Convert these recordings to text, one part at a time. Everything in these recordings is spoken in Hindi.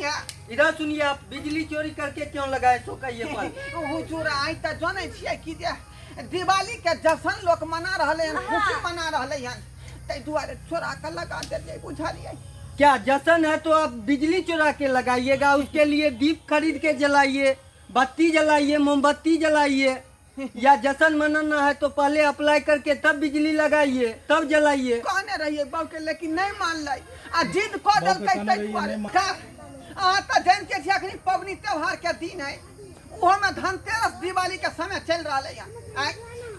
है। इधर सुनिए, आप बिजली चोरी करके क्यों लगाए सो कहिए पर। हुजूर आई त जाने छियै कि जे दिवाली के जश्न लोग मना रहले हन, खुशी मना रहले हन, तै दुआरे चोरा के लगा देलिए, बुझलिए। क्या जश्न है तो आप बिजली चुरा के लगाइएगा, उसके लिए दीप खरीद के जलाइए, बत्ती जलाइए, मोमबत्ती जलाइए। या जश्न मनाना है तो पहले अप्लाई करके तब बिजली लगाइए, तब जलाइए। कहने रहिए बाबू के, लेकिन नहीं मान लै आ जिद क देलकै तै दुआरे। का आ त जान के छी अखनी पबनी त्योहार के दिन है, ओहो में धनतेरस दिवाली के समय चल रहले हन,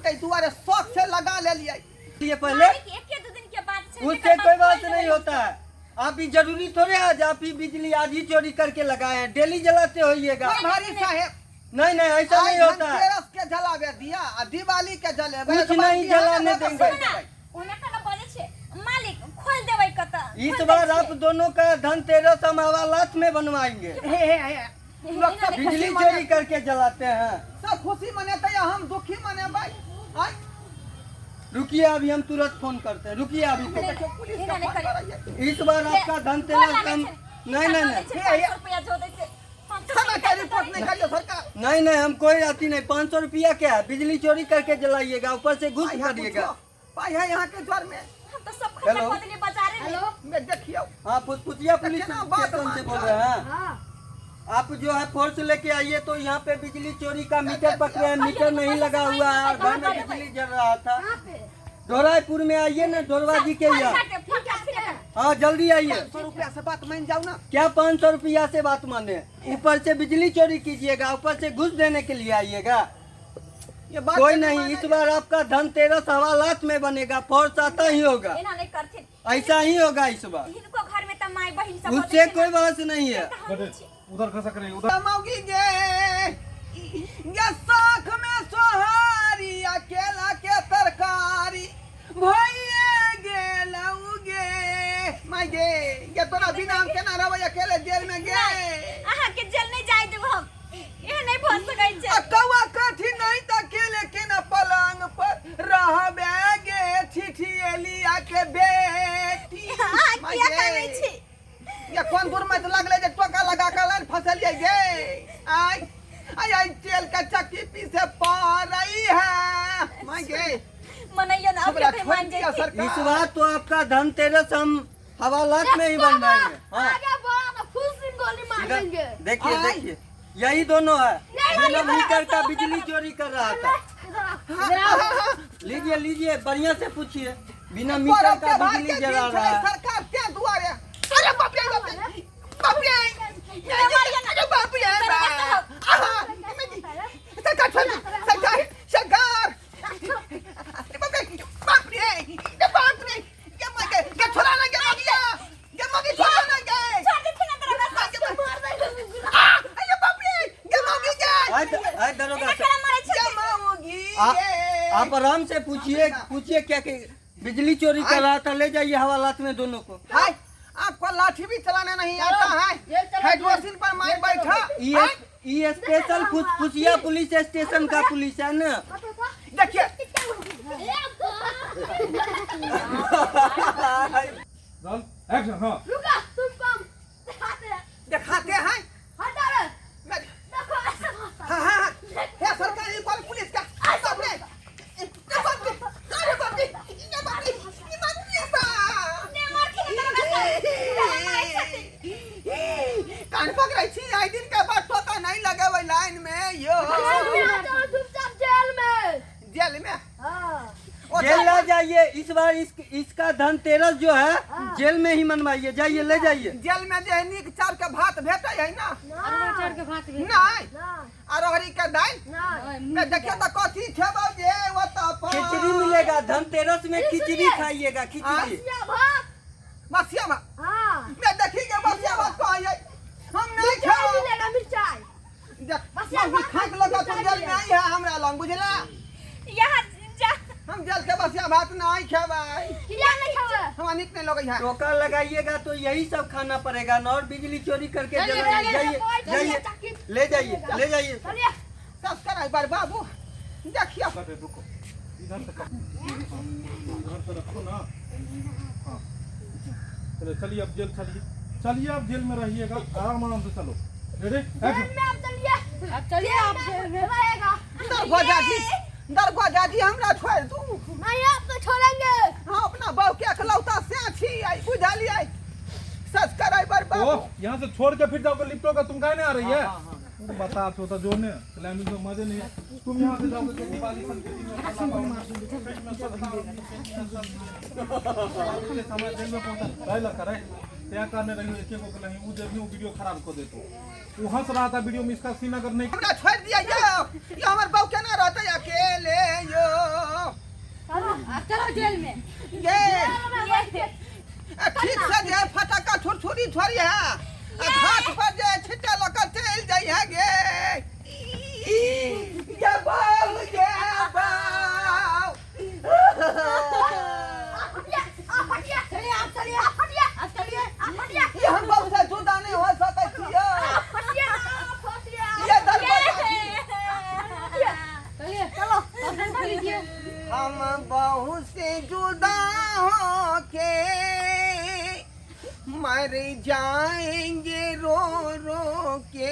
तै दुआरे शौक से लगा लेलिए। ये पहले एक दो दिन के बाद उससे कोई बात नहीं होता है। आप ही जरूरी थोड़े आज आप ही बिजली आज ही चोरी करके लगाए हैं, डेली जलाते होइएगा। भारी साहेब नहीं नहीं, ऐसा नहीं होता है। धनतेरस के जलावे दिया आ दिवाली के जलेबे, कुछ नहीं जलाने देंगे। मालिक खोल देवे कता। इस बार आप दोनों का धनतेरस हम हवालात में बनवाएंगे। लोग सब बिजली चोरी करके जलाते हैं। सब खुशी मनाते हैं, हम दुखी मने भाई। रुकिए, अभी हम तुरंत फोन करते हैं। रुकिए अभी तो। पुलिस का फोन कराइए। इस बार आपका धनतेरस हम नहीं नहीं नहीं थाना का रिपोर्ट नहीं करिए सरकार। नहीं नहीं, हम कोई आती नहीं। 500 रुपया क्या है, बिजली चोरी करके जलाइएगा, ऊपर से घुस करिएगा। भाई है यहाँ के द्वार में। हम तो सब खर्चा बदले बाजारे में। हेलो, मैं देखियो। हाँ, फुसफुसिया पुलिस स्टेशन से बोल रहे हैं। आप जो है फोर्स लेके आइए तो यहाँ पे बिजली चोरी का मीटर पकड़े हैं, मीटर नहीं लगा हुआ है और घर में बिजली जल रहा था। ढोराईपुर में आइए ना, ढोरवा जी के यहाँ। हाँ जल्दी आइए। 100 रुपया से बात मान जाओ ना। क्या 500 रुपया से बात माने, ऊपर से बिजली चोरी कीजिएगा, ऊपर से घुस देने के लिए आइएगा। ये बात कोई नहीं, इस बार आपका धनतेरस हवालात में बनेगा, फोर्स आता ही होगा, ऐसा ही होगा इस बार। इनको घर में तो माई बहन सब उससे कोई बात नहीं है। उधर खसा करें उधर। मौगी गे ये साख में सोहारी, अकेला के तरकारी भइए गेलऊ गे। माई गे ये तोरा बिना हम केना रहबै अकेले जेल में गे। आहा के जेल नहीं जाय देब हम, ये नहीं भर सकै छै। कौआ कथी नहीं त अकेले केना पलंग पर रहबे गे। ठिठियली आके बेटी माई क्या करै छी? ये कौन दूर में लगले जे टोका लगा के लाइन फसलिए गे। आई आई आई तेल का चक्की पीछे पा रही है माई गे। मनैया ना हमरा आपके मान जाए। इस बार तो आपका धनतेरस हम हवालात में ही बनवाएंगे। हाँ इधर देखिए देखिए, यही दोनों है बिना मीटर का बिजली चोरी कर रहा था। लीजिए लीजिए, बढ़िया से पूछिए, बिना मीटर का बिजली जला रहा है। सरकार के दुआरे। अरे बाप रे बाप रे बाप रे अरे बाप रे आहा सरकार सरकार सरकार बाप रे ये मगे के छोड़ा ना के मगिया ये मगी छोड़ा ना के छोड़ दे ना तेरा बस अरे बाप रे ये मगी के आए दरोगा तेरा मारे छै। ये मगी आप आराम से पूछिए, पूछिए क्या कि बिजली चोरी कर रहा था, ले जाइए हवालात में दोनों को। हाय आपको लाठी भी चलाना नहीं आता है, हाइड्रोसिल पर मार बैठा। ये स्पेशल फुसफुसिया पुलिस स्टेशन का पुलिस है ना। देखिए एक्शन। हाँ दिखाते हैं। हाँ हाँ है सरकारी कॉल पुलिस का। बाप रे अरे बाप रे ये बाप रे ये बाप रे ने मार के तेरा मारे छै। कान पकड़ै छी आई दिन के बाद ठोका नहीं लगावे लाइन में यो। जेल में जेल ले जाइए। इस बार इसका धनतेरस जो है जेल में ही मनवाइए, जाइए ले जाइए। जेल में जे नीक चार के भात भेटै है ना। नहीं अरहरी के दाल मैं देखिए तो कथी खेबो जे वो तो खिचड़ी मिलेगा धनतेरस में, खिचड़ी खाइएगा, खिचड़ी बसिया में मैं देखिए बसिया बात को आई हम नहीं खाओ मिर्चाई देख खाक लगा तो जेल में आई है हमरा लंग बुझला। यहाँ जा हम जेल के बसिया भात नहीं खेबै। किया नहीं खावे हम निक नहीं लगै है। टोका लगाइएगा तो यही सब खाना पड़ेगा ना, और बिजली चोरी करके जलाइए। जाइए जाइए ले जाइए ले जाइए। तस्कर है बार बाबू देखिए रुको इधर तक उधर तो रखो ना। हाँ चलिए चलिए अब जेल चलिए। चलिए आप जेल में रहिएगा, आराम से चलो। Ready action. अब चलिए आप जेल में रहेगा। दरवाजा जी हमरा छोड़ दू। नहीं आपको छोड़ेंगे। हाँ अपना बहू के अखलौता से छी आई बुझलिए सब्सक्राइबर तो बाबू यहाँ से छोड़ के फिर जाओगे लिफ्टो का, तुम काहे नहीं आ रही है? बता तो जो ने क्लाइमेक्स में मजे नहीं है। तुम यहाँ से जाओगे तो दिवाली सन के दिन में समय जेल में पहुंचा रह लगा रहे क्या करने रही एक एक को नहीं वो जब भी वो वीडियो खराब कर देतो। वो हंस रहा था वीडियो में, इसका सीन अगर नहीं हमरा छोड़ दिया ये हमर बहू केना रहते अकेले यो। चलो जेल में। ये ठीक से जे फटाका छुरछुरी छोड़ी है घाट पर जे छिटे लकर चल जाई है गे ये बाल ये बाल ये हम बाबू से जुदा नहीं हो सकै छियै। ये हम बहू से जुदा हो के मर जाएंगे रो रो के।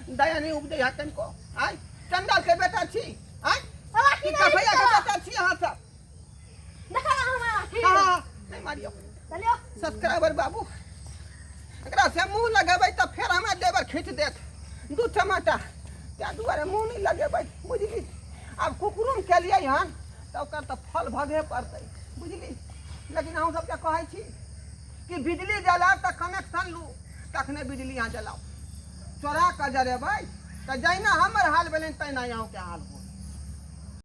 दया नहीं उपदे हतन को आई चंडाल के बेटा छी आई की कफैया के बेटा छी हां सब हां नहीं मारियो। चलियो सब्सक्राइबर बाबू एकरा से मुंह लगाबै त फेर हमरा देवर खींच देत दू टमाटर त्या दुआरे मुंह नहीं लगेबै बुझली। अब कुकुरुम के लिए हन त ओकर त फल भगे पड़तै बुझली। लेकिन हम सब कहै छी कि बिजली जलाब त कनेक्शन लू तखने बिजली यहाँ जलाओ। चोरा के जरेबै त जहिना हमर हाल भेलै तहिना यहाँ के हाल हो।